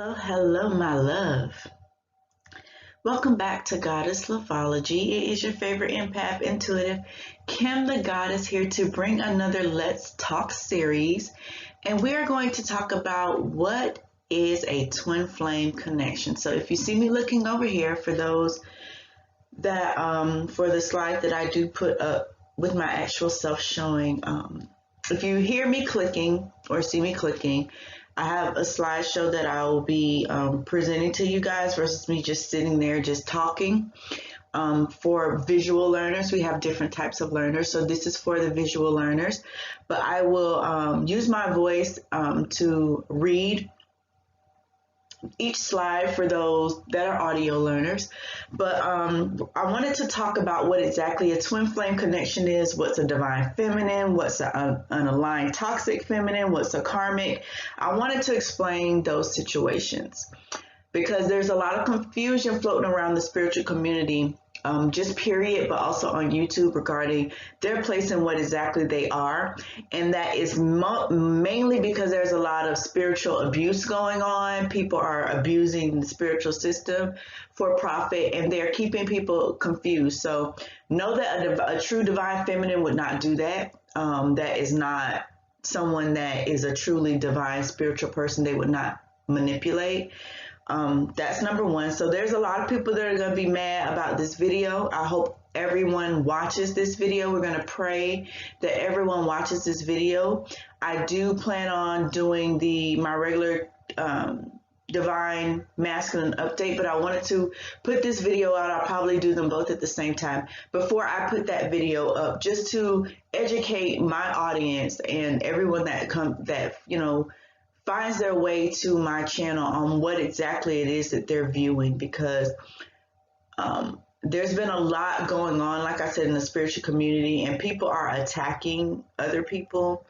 Hello, my love. Welcome back to Goddess Luvology. It is your favorite empath, intuitive, Kim the Goddess, here to bring another Let's Talk series. And we are going to talk about what is a twin flame connection. So if you see me looking over here, for those that, for the slide that I do put up with my actual self showing, if you hear me clicking or see me clicking, I have a slideshow that I will be presenting to you guys versus me just sitting there just talking. For visual learners, we have different types of learners. So this is for the visual learners, but I will use my voice to read each slide for those that are audio learners. But I wanted to talk about what exactly a twin flame connection is, what's a divine feminine, what's an aligned toxic feminine, what's a karmic. I wanted to explain those situations because there's a lot of confusion floating around the spiritual community, just period, but also on YouTube regarding their place and what exactly they are. And that is mainly because there's a lot of spiritual abuse going on. People are abusing the spiritual system for profit, and they're keeping people confused. So know that a true divine feminine would not do that. That is not someone that is a truly divine spiritual person. They would not manipulate. That's number one. So there's a lot of people that are going to be mad about this video. I hope everyone watches this video. We're going to pray that everyone watches this video. I do plan on doing my regular divine masculine update, but I wanted to put this video out. I'll probably do them both at the same time before I put that video up, just to educate my audience and everyone that finds their way to my channel on what exactly it is that they're viewing, because there's been a lot going on, like I said, in the spiritual community, and people are attacking other people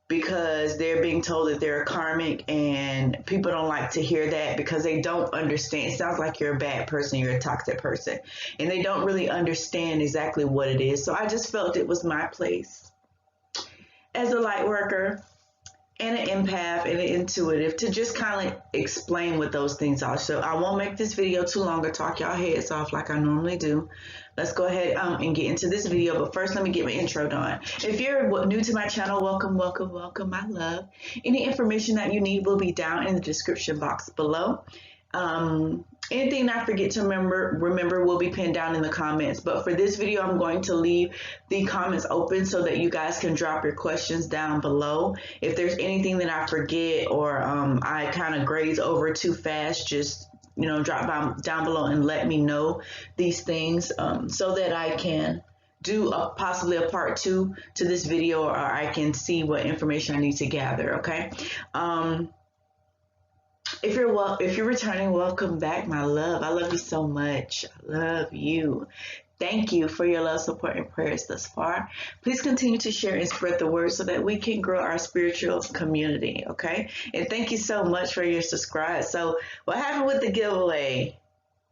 because they're being told that they're karmic, and people don't like to hear that because they don't understand. It sounds like you're a bad person, you're a toxic person, and they don't really understand exactly what it is. So I just felt it was my place as a light worker and an empath and an intuitive to just kind of explain what those things are. So I won't make this video too long or talk y'all heads off like I normally do. Let's go ahead and get into this video. But first, let me get my intro done. If you're new to my channel, welcome, welcome, welcome, my love. Any information that you need will be down in the description box below. Anything I forget to remember will be pinned down in the comments. But for this video, I'm going to leave the comments open so that you guys can drop your questions down below. If there's anything that I forget or I kind of graze over too fast, just drop down below and let me know these things so that I can do possibly a part 2 to this video, or I can see what information I need to gather. Okay. If you're returning, welcome back, my love. I love you so much. I love you. Thank you for your love, support, and prayers thus far. Please continue to share and spread the word so that we can grow our spiritual community, okay? And thank you so much for your subscribe. So what happened with the giveaway?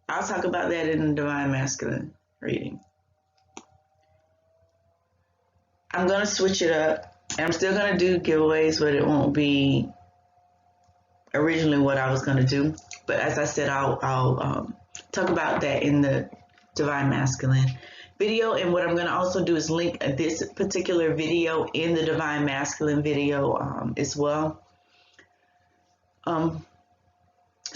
I'll talk about that in the Divine Masculine reading. I'm going to switch it up. And I'm still going to do giveaways, but it won't be originally what I was going to do, but as I said, I'll talk about that in the Divine Masculine video. And what I'm going to also do is link this particular video in the Divine Masculine video as well, so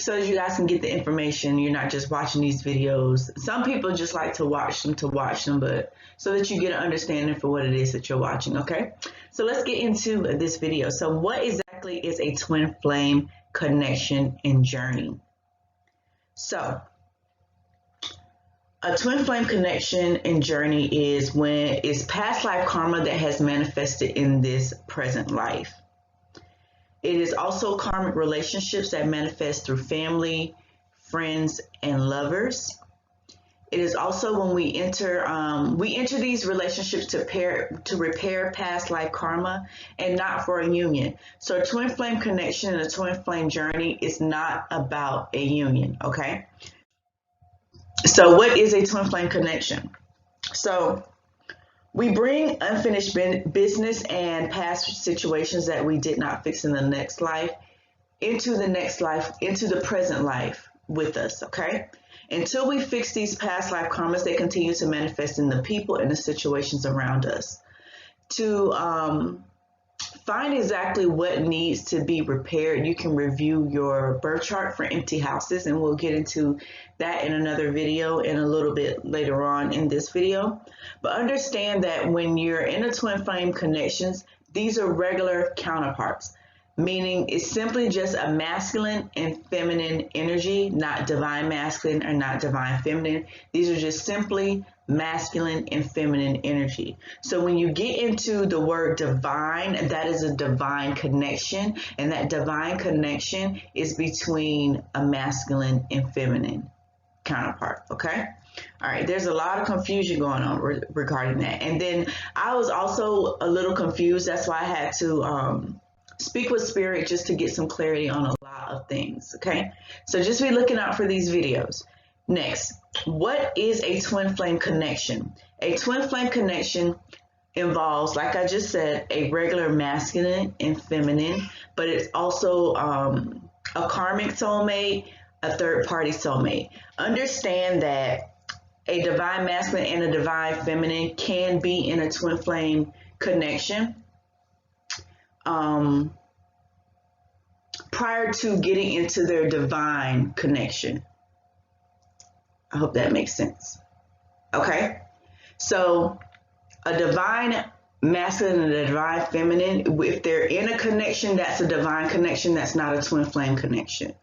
that you guys can get the information. You're not just watching these videos. Some people just like to watch them, but so that you get an understanding for what it is that you're watching. Okay, so let's get into this video. So what exactly is a twin flame connection and journey? So a twin flame connection and journey is when it's past life karma that has manifested in this present life. It is also karmic relationships that manifest through family, friends, and lovers. It is also when we enter these relationships to repair past life karma and not for a union. So a twin flame connection and a twin flame journey is not about a union, okay? So what is a twin flame connection? So we bring unfinished business and past situations that we did not fix in the next life into the next life, into the present life with us, okay? Until we fix these past life karmas, they continue to manifest in the people and the situations around us. To find exactly what needs to be repaired, you can review your birth chart for empty houses, and we'll get into that in another video and a little bit later on in this video. But understand that when you're in a twin flame connections, these are regular counterparts, meaning it's simply just a masculine and feminine energy, not divine masculine or not divine feminine. These are just simply masculine and feminine energy. So when you get into the word divine, that is a divine connection, and that divine connection is between a masculine and feminine counterpart, okay? All right, there's a lot of confusion going on regarding that. And then I was also a little confused. That's why I had to speak with spirit just to get some clarity on a lot of things, okay? So just be looking out for these videos. Next, what is a twin flame connection? A twin flame connection involves, like I just said, a regular masculine and feminine, but it's also a karmic soulmate, a third party soulmate. Understand that a divine masculine and a divine feminine can be in a twin flame connection prior to getting into their divine connection. I hope that makes sense. Okay, so a divine masculine and a divine feminine, if they're in a connection, that's a divine connection. That's not a twin flame connection.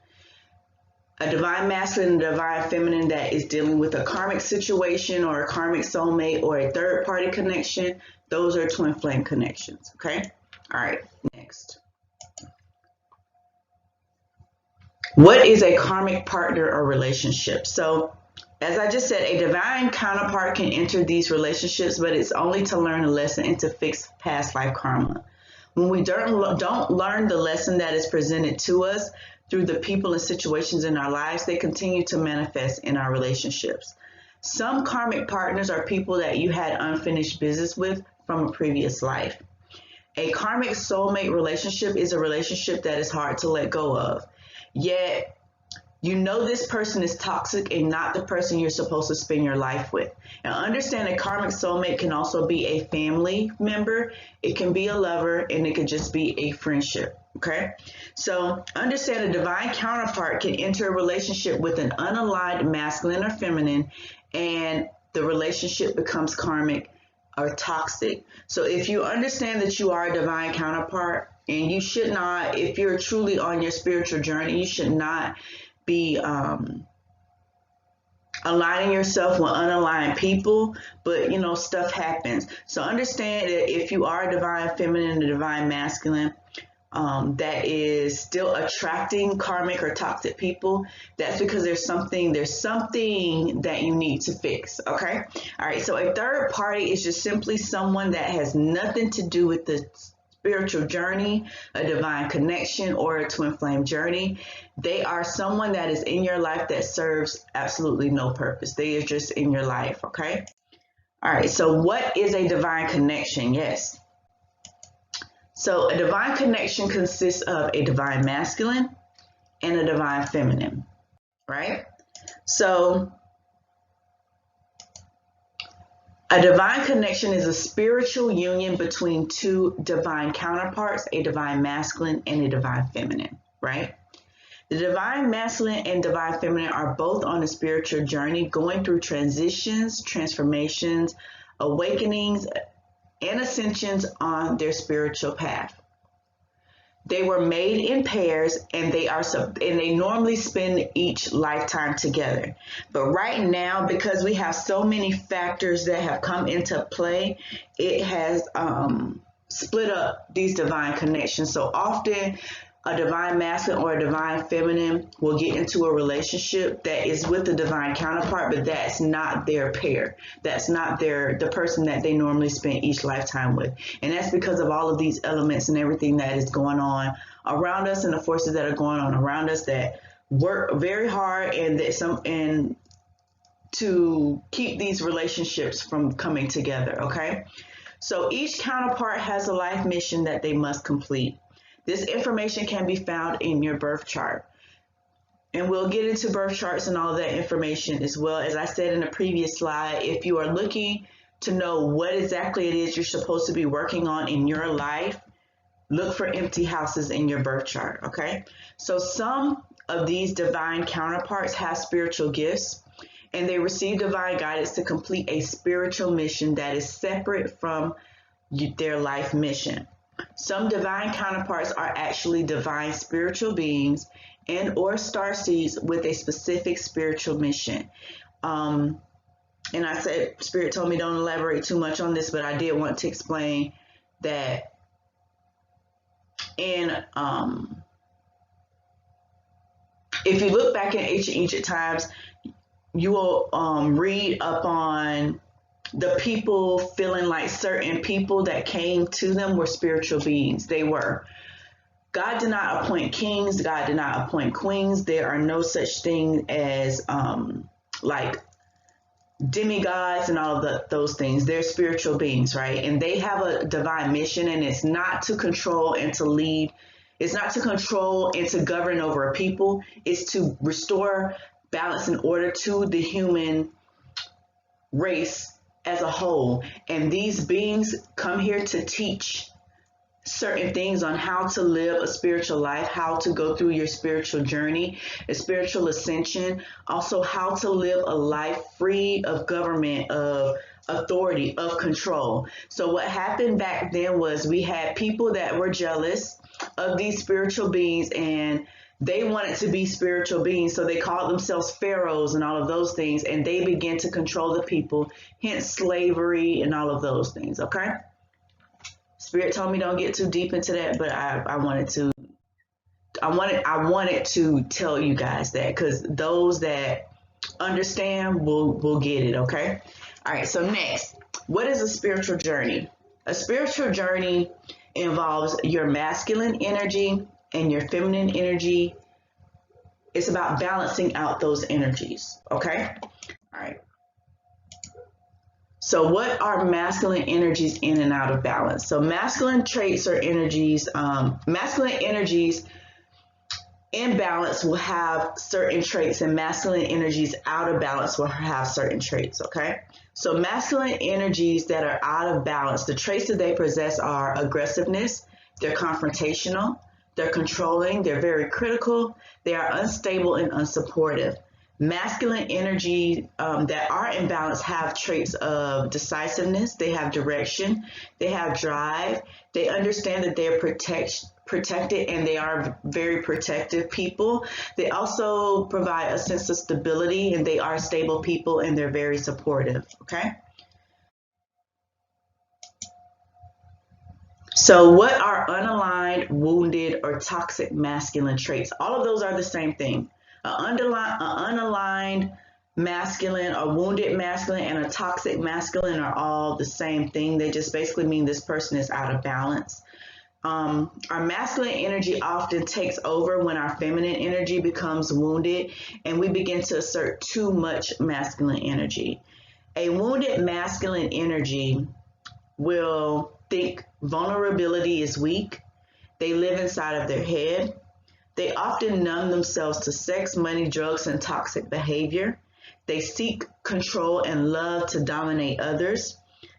A divine masculine and divine feminine that is dealing with a karmic situation or a karmic soulmate or a third party connection, those are twin flame connections. Okay, all right, next. What is a karmic partner or relationship? So as I just said, a divine counterpart can enter these relationships, but it's only to learn a lesson and to fix past life karma. When we don't learn the lesson that is presented to us through the people and situations in our lives, they continue to manifest in our relationships. Some karmic partners are people that you had unfinished business with from a previous life. A karmic soulmate relationship is a relationship that is hard to let go of. Yet, you know this person is toxic and not the person you're supposed to spend your life with. Now, understand a karmic soulmate can also be a family member, it can be a lover, and it can just be a friendship, okay? So, understand a divine counterpart can enter a relationship with an unaligned masculine or feminine, and the relationship becomes karmic or toxic. So, if you understand that you are a divine counterpart, and you should not, if you're truly on your spiritual journey, you should not be aligning yourself with unaligned people, but you know, stuff happens. So understand that if you are a divine feminine and a divine masculine that is still attracting karmic or toxic people, that's because there's something that you need to fix, okay? All right, so a third party is just simply someone that has nothing to do with the spiritual journey, a divine connection, or a twin flame journey. They are someone that is in your life that serves absolutely no purpose. They are just in your life, okay? All right, so what is a divine connection? Yes. So a divine connection consists of a divine masculine and a divine feminine, right? So a divine connection is a spiritual union between two divine counterparts, a divine masculine and a divine feminine, right? The divine masculine and divine feminine are both on a spiritual journey, going through transitions, transformations, awakenings, and ascensions on their spiritual path. They were made in pairs, and they normally spend each lifetime together. But right now, because we have so many factors that have come into play, it has split up these divine connections. So often, a divine masculine or a divine feminine will get into a relationship that is with a divine counterpart, but that's not their pair. That's not the person that they normally spend each lifetime with. And that's because of all of these elements and everything that is going on around us and the forces that are going on around us that work very hard and to keep these relationships from coming together, okay? So each counterpart has a life mission that they must complete. This information can be found in your birth chart. And we'll get into birth charts and all of that information as well. As I said in the previous slide, if you are looking to know what exactly it is you're supposed to be working on in your life, look for empty houses in your birth chart, okay? So some of these divine counterparts have spiritual gifts, and they receive divine guidance to complete a spiritual mission that is separate from their life mission. Some divine counterparts are actually divine spiritual beings and or starseeds with a specific spiritual mission. And I said, Spirit told me don't elaborate too much on this, but I did want to explain that in if you look back in ancient Egypt times, you will read up on the people feeling like certain people that came to them were spiritual beings. They were. God did not appoint kings. God did not appoint queens. There are no such thing as like demigods and all of those things. They're spiritual beings, right? And they have a divine mission, and it's not to control and to lead. It's not to control and to govern over a people. It's to restore balance and order to the human race as a whole. And these beings come here to teach certain things on how to live a spiritual life, how to go through your spiritual journey, a spiritual ascension, also how to live a life free of government, of authority, of control. So what happened back then was we had people that were jealous of these spiritual beings, and they wanted to be spiritual beings, so they called themselves pharaohs and all of those things, and they began to control the people, hence slavery and all of those things, okay? Spirit told me don't get too deep into that, but I wanted to tell you guys that, because those that understand will get it, okay? All right, so next, what is a spiritual journey? A spiritual journey involves your masculine energy and your feminine energy. It's about balancing out those energies, okay? All right. So what are masculine energies in and out of balance? So masculine traits or energies, masculine energies in balance will have certain traits, and masculine energies out of balance will have certain traits, okay? So masculine energies that are out of balance, the traits that they possess are aggressiveness, they're confrontational, they're controlling, they're very critical, they are unstable and unsupportive. Masculine energy that are in balance have traits of decisiveness, they have direction, they have drive, they understand that they're protected, and they are very protective people. They also provide a sense of stability, and they are stable people, and they're very supportive, okay? So what are unaligned, wounded, or toxic masculine traits? All of those are the same thing. An unaligned masculine, a wounded masculine, and a toxic masculine are all the same thing. They just basically mean this person is out of balance. Our masculine energy often takes over when our feminine energy becomes wounded, and we begin to assert too much masculine energy. A wounded masculine energy will think vulnerability is weak. They live inside of their head. They often numb themselves to sex, money, drugs, and toxic behavior. They seek control and love to dominate others.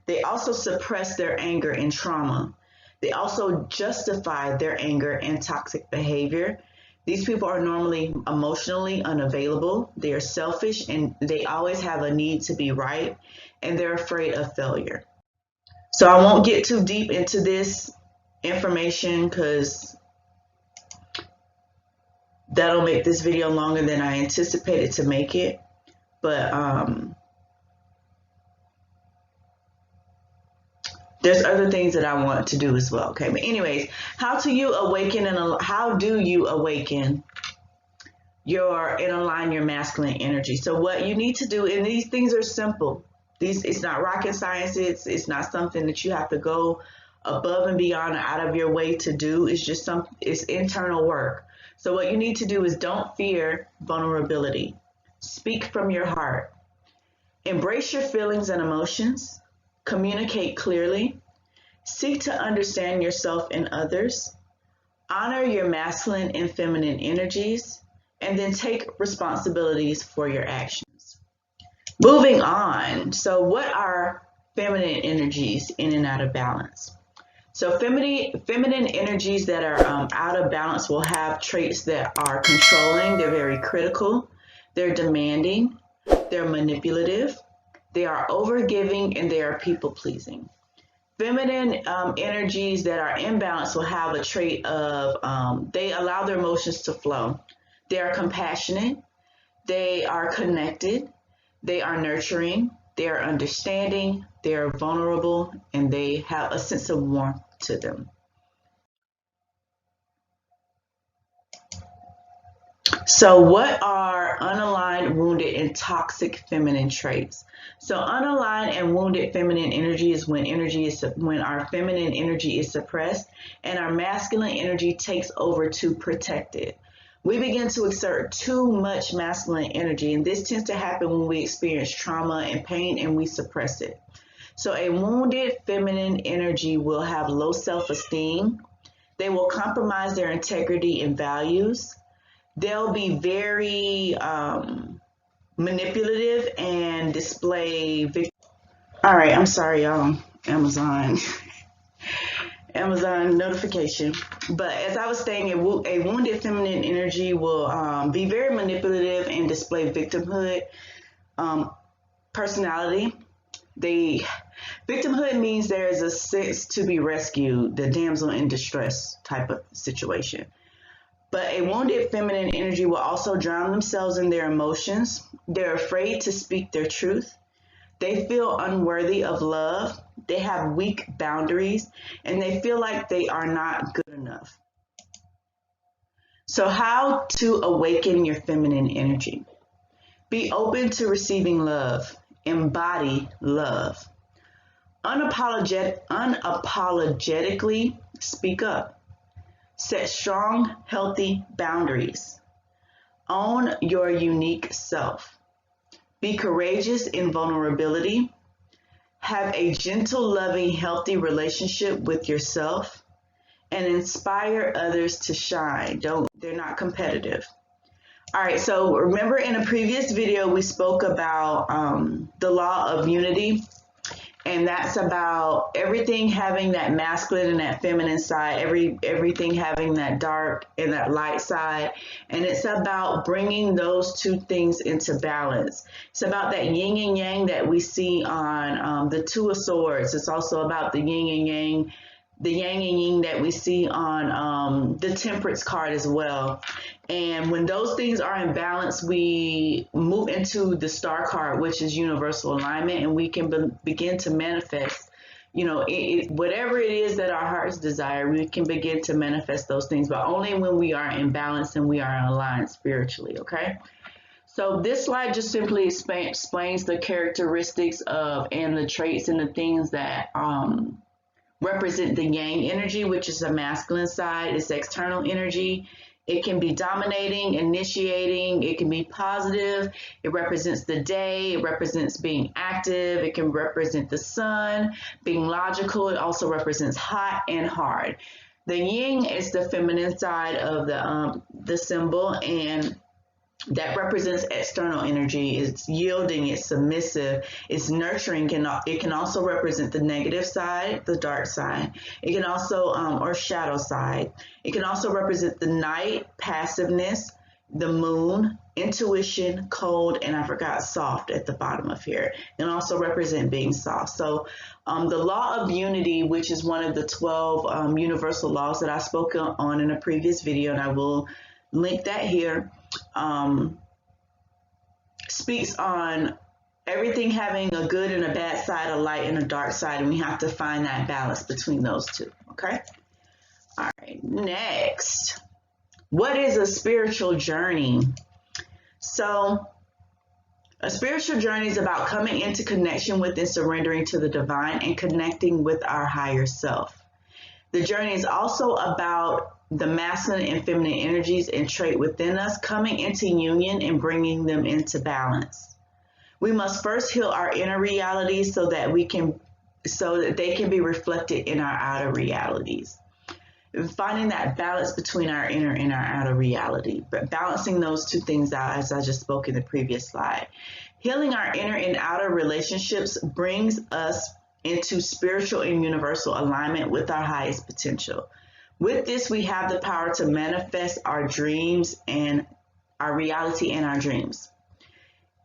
They also suppress their anger and trauma. They also justify their anger and toxic behavior. These people are normally emotionally unavailable. They are selfish, and they always have a need to be right, and they're afraid of failure. So I won't get too deep into this information because that'll make this video longer than I anticipated to make it. But there's other things that I want to do as well. Okay, but anyways, how do you awaken and align your masculine energy? So what you need to do, and these things are simple. It's not rocket science. It's not something that you have to go above and beyond or out of your way to do. It's internal work. So what you need to do is don't fear vulnerability. Speak from your heart. Embrace your feelings and emotions. Communicate clearly. Seek to understand yourself and others. Honor your masculine and feminine energies, and then take responsibilities for your actions. Moving on. So, what are feminine energies in and out of balance? So, feminine energies that are out of balance will have traits that are controlling, they're very critical, they're demanding, they're manipulative, they are overgiving, and they are people pleasing. Feminine energies that are in balance will have a trait of they allow their emotions to flow. They are compassionate, they are connected, they are nurturing, they are understanding, they are vulnerable, and they have a sense of warmth to them. So, what are unaligned, wounded, and toxic feminine traits? So, unaligned and wounded feminine energy is when our feminine energy is suppressed and our masculine energy takes over to protect it. We begin to exert too much masculine energy, and this tends to happen when we experience trauma and pain and we suppress it. So, a wounded feminine energy will have low self-esteem. They will compromise their integrity and values. They'll be very manipulative and display all right, I'm sorry, y'all. Amazon notification. But as I was saying, a wounded feminine energy will be very manipulative and display victimhood personality. Victimhood means there is a sense to be rescued, the damsel in distress type of situation. But a wounded feminine energy will also drown themselves in their emotions. They're afraid to speak their truth. They feel unworthy of love. They have weak boundaries, and they feel like they are not good enough. So, how to awaken your feminine energy? Be open to receiving love. Embody love. Unapologetically speak up. Set strong, healthy boundaries. Own your unique self. Be courageous in vulnerability. Have a gentle, loving, healthy relationship with yourself. And inspire others to shine. They're not competitive. All right, so remember in a previous video, we spoke about the law of unity. And that's about everything having that masculine and that feminine side, everything having that dark and that light side. And it's about bringing those two things into balance. It's about that yin and yang that we see on the Two of Swords. It's also about the yin and yang, the yang and yin that we see on the Temperance card as well. And when those things are in balance, we move into the Star card, which is universal alignment, and we can begin to manifest, whatever it is that our hearts desire, we can begin to manifest those things, but only when we are in balance and we are aligned spiritually, okay? So this slide just simply explains the characteristics of and the traits and the things that represent the yang energy, which is the masculine side. It's external energy. It can be dominating, initiating. It can be positive. It represents the day. It represents being active. It can represent the sun, being logical. It also represents hot and hard. The yin is the feminine side of the symbol, and that represents external energy. It's yielding, it's submissive, it's nurturing. It can also represent the negative side, the dark side. It can also, or shadow side. It can also represent the night, passiveness, the moon, intuition, cold, and I forgot soft at the bottom of here. It can also represent being soft. So the law of unity, which is one of the 12 universal laws that I spoke on in a previous video, and I will link that here, speaks on everything having a good and a bad side, a light and a dark side, and we have to find that balance between those two, okay? All right, next. What is a spiritual journey? So a spiritual journey is about coming into connection with and surrendering to the divine and connecting with our higher self. The journey is also about the masculine and feminine energies and trait within us coming into union and bringing them into balance. We must first heal our inner realities so that they can be reflected in our outer realities. finding that balance between our inner and our outer reality, but balancing those two things out, as I just spoke in the previous slide. Healing our inner and outer relationships brings us into spiritual and universal alignment with our highest potential. With this, we have the power to manifest our dreams and our reality and our dreams.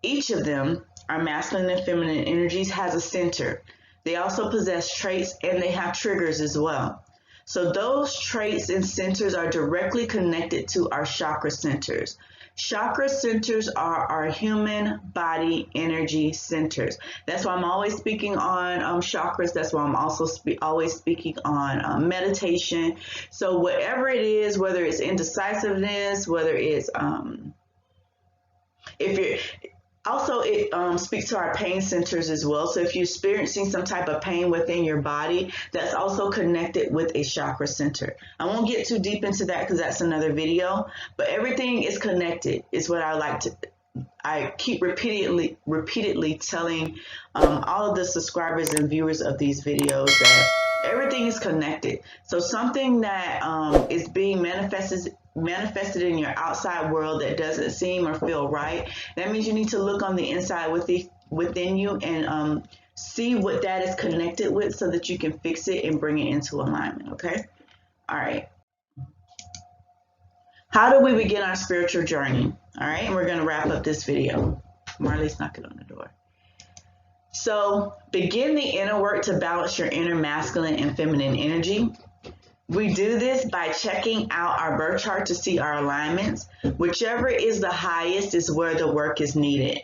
Each of them, our masculine and feminine energies, has a center. They also possess traits and they have triggers as well. So those traits and centers are directly connected to our chakra centers. Chakra centers are our human body energy centers. That's why I'm always speaking on chakras. That's why I'm also always speaking on meditation. So whatever it is, whether it's indecisiveness, whether it's if you're also, it speaks to our pain centers as well. So if you're experiencing some type of pain within your body, that's also connected with a chakra center. I won't get too deep into that because that's another video, but everything is connected is what I keep repeatedly telling all of the subscribers and viewers of these videos that everything is connected. So something that is being manifested in your outside world that doesn't seem or feel right, that means you need to look on the inside within you and see what that is connected with so that you can fix it and bring it into alignment. Okay. All right. How do we begin our spiritual journey? All right, and we're going to wrap up this video. Marley's knocking on the door. So begin the inner work to balance your inner masculine and feminine energy. We do this by checking out our birth chart to see our alignments. Whichever is the highest is where the work is needed.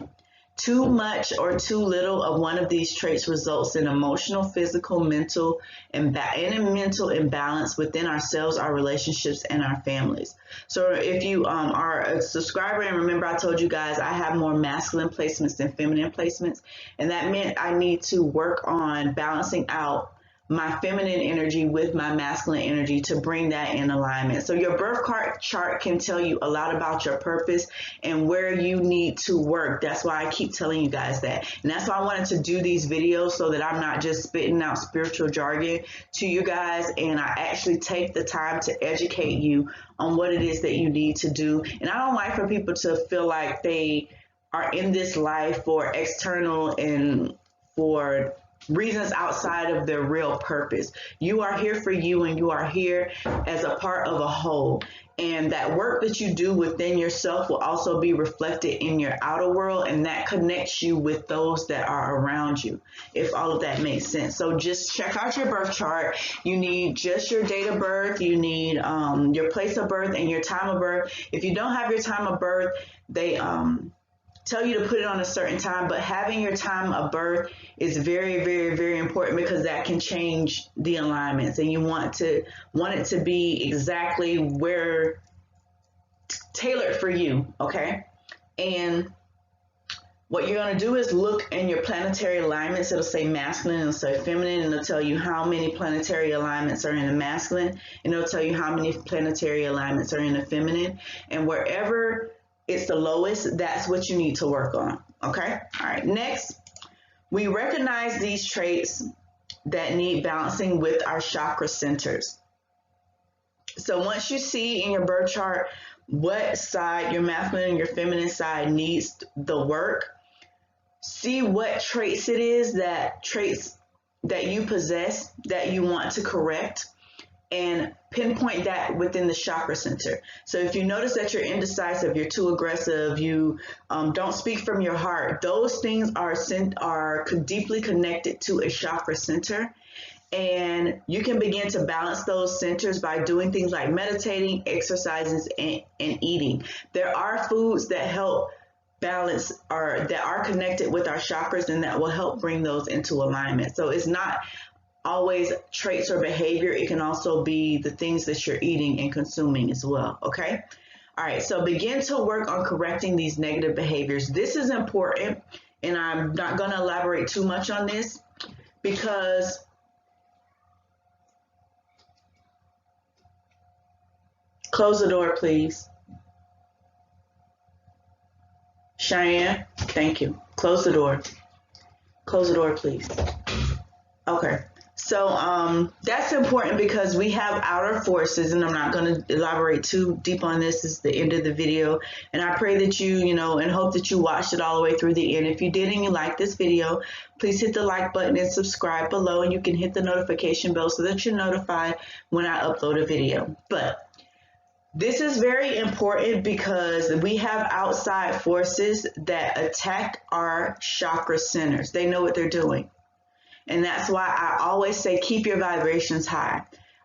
Too much or too little of one of these traits results in emotional, physical, mental, and mental imbalance within ourselves, our relationships, and our families. So if you are a subscriber, and remember I told you guys I have more masculine placements than feminine placements, and that meant I need to work on balancing out my feminine energy with my masculine energy to bring that in alignment. So your birth chart can tell you a lot about your purpose and where you need to work. That's why I keep telling you guys that. And that's why I wanted to do these videos so that I'm not just spitting out spiritual jargon to you guys, and I actually take the time to educate you on what it is that you need to do. And I don't like for people to feel like they are in this life for external and for reasons outside of their real purpose. You are here for you, and you are here as a part of a whole. And that work that you do within yourself will also be reflected in your outer world, and that connects you with those that are around you, if all of that makes sense. So just check out your birth chart. You need just your date of birth, you need your place of birth and your time of birth. If you don't have your time of birth, they tell you to put it on a certain time, but having your time of birth is very, very, very important because that can change the alignments, and you want it to be exactly where tailored for you. Okay. And what you're going to do is look in your planetary alignments. It'll say masculine, it'll say feminine, and it'll tell you how many planetary alignments are in the masculine, and it'll tell you how many planetary alignments are in the feminine. And wherever it's the lowest, that's what you need to work on. Okay. All right. Next, we recognize these traits that need balancing with our chakra centers. So once you see in your birth chart what side, your masculine and your feminine side, needs the work, see what traits it is, traits that you possess that you want to correct, and pinpoint that within the chakra center. So if you notice that you're indecisive, you're too aggressive, you don't speak from your heart, those things are deeply connected to a chakra center. And you can begin to balance those centers by doing things like meditating, exercises, and eating. There are foods that help balance or that are connected with our chakras and that will help bring those into alignment. So it's not always traits or behavior. It can also be the things that you're eating and consuming as well. Okay. All right. So begin to work on correcting these negative behaviors. This is important, and I'm not going to elaborate too much on this because close the door, please. Cheyenne, thank you. Close the door. Close the door, please. Okay. So that's important because we have outer forces, and I'm not going to elaborate too deep on this. This is the end of the video, and I pray that and hope that you watched it all the way through the end. If you did and you like this video, please hit the like button and subscribe below, and you can hit the notification bell so that you're notified when I upload a video. But this is very important because we have outside forces that attack our chakra centers. They know what they're doing. And that's why I always say keep your vibrations high.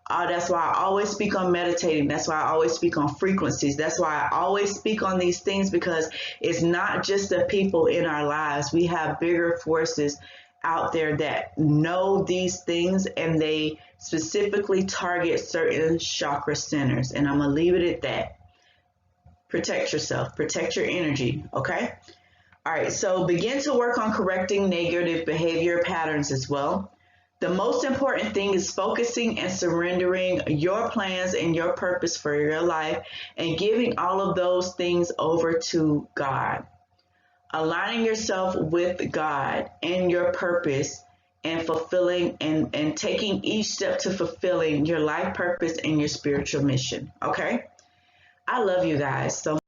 That's why I always speak on meditating. That's why I always speak on frequencies. That's why I always speak on these things, because it's not just the people in our lives. We have bigger forces out there that know these things, and they specifically target certain chakra centers. And I'm going to leave it at that. Protect yourself. Protect your energy. Okay? All right, so begin to work on correcting negative behavior patterns as well. The most important thing is focusing and surrendering your plans and your purpose for your life and giving all of those things over to God. Aligning yourself with God and your purpose and fulfilling and taking each step to fulfilling your life purpose and your spiritual mission. Okay? I love you guys so